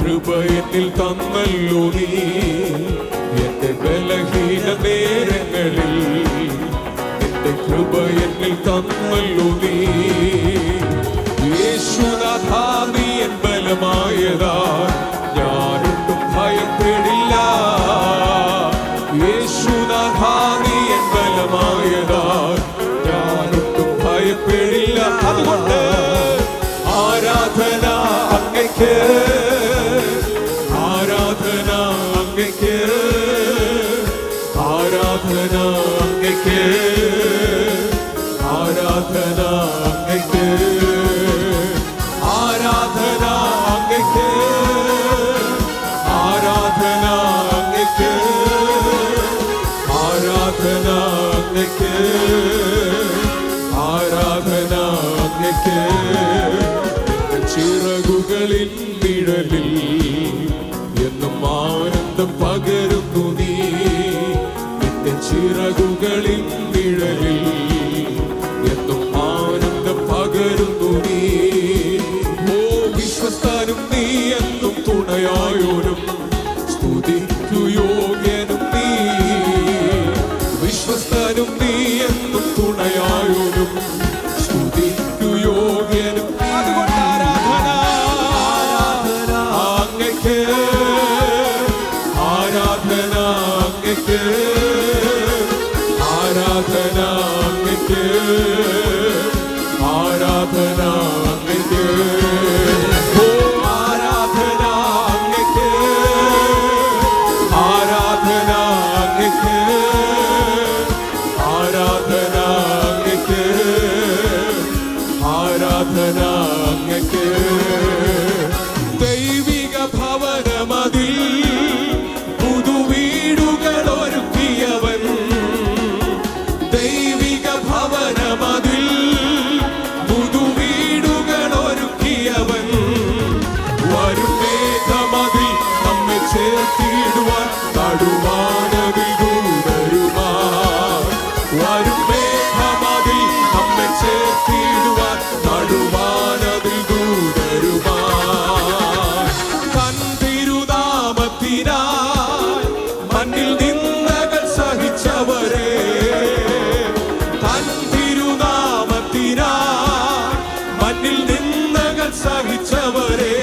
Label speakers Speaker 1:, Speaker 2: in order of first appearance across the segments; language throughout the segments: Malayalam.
Speaker 1: കൃപ എന്നിൽ തന്നല്ലോ നീ എന്റെ ബലഹീന നേരങ്ങളിൽ. എന്റെ കൃപ എന്നിൽ തന്നല്ലോ നീ. യേശുനാഥാ നീ എൻ ബലമായതാ, ഞാനൊട്ടും ഭയപ്പെടില്ല. യേശുനാഥാ നീ എൻ ബലമായതാ, ഞാനൊട്ടും ഭയപ്പെടില്ല. അതുകൊണ്ട് ആരാധന അങ്ങയ്ക്ക്, ആരാധന അങ്ങയ്ക്ക്, ആരാധന അങ്ങയ്ക്ക്, ആരാധന അങ്ങയ്ക്ക്, ആരാധന അങ്ങയ്ക്ക്, ആരാധന അങ്ങയ്ക്ക്, ആരാധന അങ്ങയ്ക്ക്, ആരാധന അങ്ങയ്ക്ക്. ചിറകുകളിൻ നിഴലിൽ എന്നും ആനന്ദം പകരുന്നു നീ. നിന്റെ ചിറകുകളിൻ നിഴലിൽ എന്നും ആനന്ദം പകരുന്നു നീ. ഓ വിശ്വസ്തനും നീ എന്നും തുണയായോനും സ്തുതിക്കു യോഗ്യനും നീ. വിശ്വസ്തനും നീ എന്നും തുണയായോനും സ്തുതിക്കു യോഗ്യനും. ആരാധന അങ്ങയ്ക്ക്, ആരാധന അങ്ങയ്ക്ക്, ആരാധന അങ്ങയ്ക്ക്. ഓ ആരാധന അങ്ങയ്ക്ക്, ആരാധന അങ്ങയ്ക്ക്, ആരാധന അങ്ങയ്ക്ക്, ആരാധന അങ്ങയ്ക്ക്. ദൈവിക ഭവനമതിൽ പുതുവീടുകൾ ഒരുക്കിയവൻ. ദൈവിക ഭവനമതിൽ പുതുവീടുകൾ ഒരുക്കിയവൻ. വരും മേഘമതിൽ നമ്മെ ചേർത്തിടുവാൻ നടുവാനതിൽ ദൂതരുമാർ. വരും മേഘമതിൽ നമ്മെ ചേർത്തിടുവാൻ നടുവാനതിൽ ദൂതരുമാർ. തൻ തിരുനാമത്തിനായി മണ്ണിൽ നിന്ദകൾ സഹിച്ചവരെ, തൻ തിരുനാമത്തിനായി മണ്ണിൽ നിന്ദകൾ സഹിച്ചവരെ,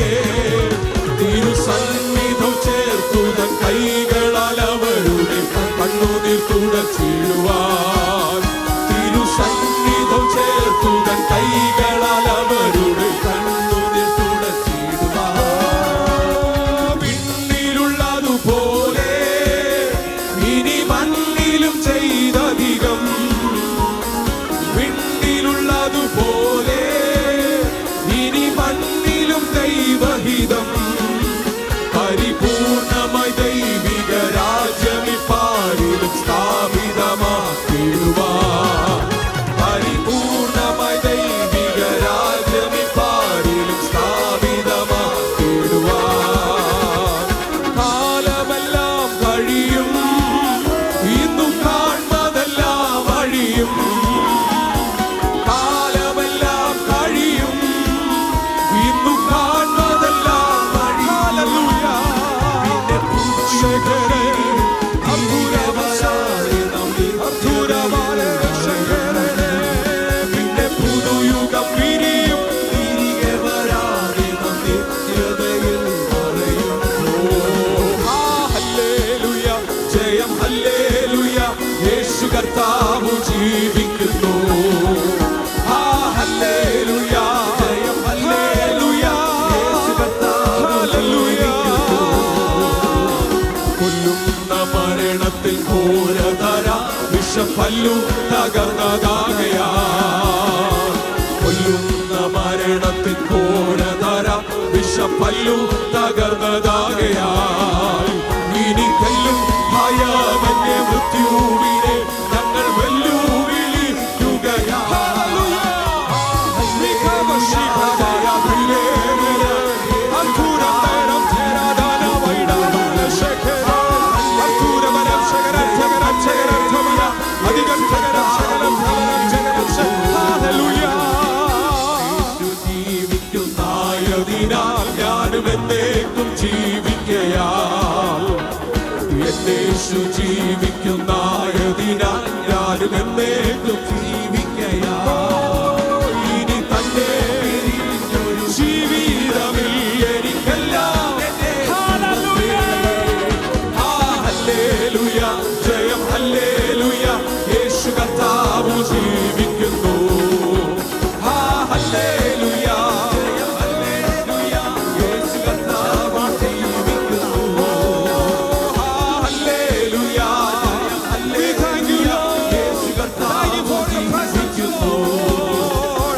Speaker 1: തിരുസന്നിധം ചേർത്തു തൻ കൈകളാൽ അവരുടെ കണ്ണുനീർ തുടച്ചിടുവാൻ. തിരുസന്നിധം ചേർത്തു തൻ കൈകളാൽ അവരുടെ കണ്ണുനീർ തുടച്ചിടുവാൻ. വിണ്ണിലുള്ളതുപോലെ ഇനി മണ്ണിലും ചെയ്തധികം. വിണ്ണിലുള്ളതുപോലെ ഇനി മണ്ണിലും ദൈവഹിതം. പരിപൂർണമായി ദൈവിക രാജ്യമിപ്പാരിലും സ്ഥാപിതമാക്കിടുവാൻ. പരിപൂർണമായി ദൈവിക രാജ്യമിപ്പാരിലും സ്ഥാപിതമാക്കിടുവാൻ. കാലമെല്ലാം കഴിയും, ഇന്നും കാണുന്നതെല്ലാം അഴിയും. കാലമെല്ലാം കഴിയും, ഇന്നും കാണുന്നതെല്ലാം അഴിയും. പിന്നെ പുരുഷകരെ പിന്നെ പുതുയുഗം വിരിയും. തിരികെ വരാതെ നാം നിത്യതയിൽ മറയും. ഹല്ലേലൂയ, ജയം ഹല്ലേലൂയ, യേശു കർത്താവ് ജീവിക്കുന്നു. ഹല്ലേലൂയ, ജയം ഹല്ലേലൂയ, യേശു കർത്താവ് ജീവിക്കുന്നു. കൊല്ലുന്ന മരണത്തിൽ ഘോരതര വിഷപ്പല്ലു തകർന്നതാകയാ. കൊല്ലുന്ന മരണത്തിൽ ഘോരതര വിഷപ്പല്ലു തകർന്നതാകയാ. ഇനി കല്ലും ഭയമന്യ മൃത്യുവിനെ ഞങ്ങൾ വെല്ലുവിളിക്കുകയാ. ജീവിക്കുന്നതിനാൽ ഞാനും എന്നേക്കും ജീവിക്കും.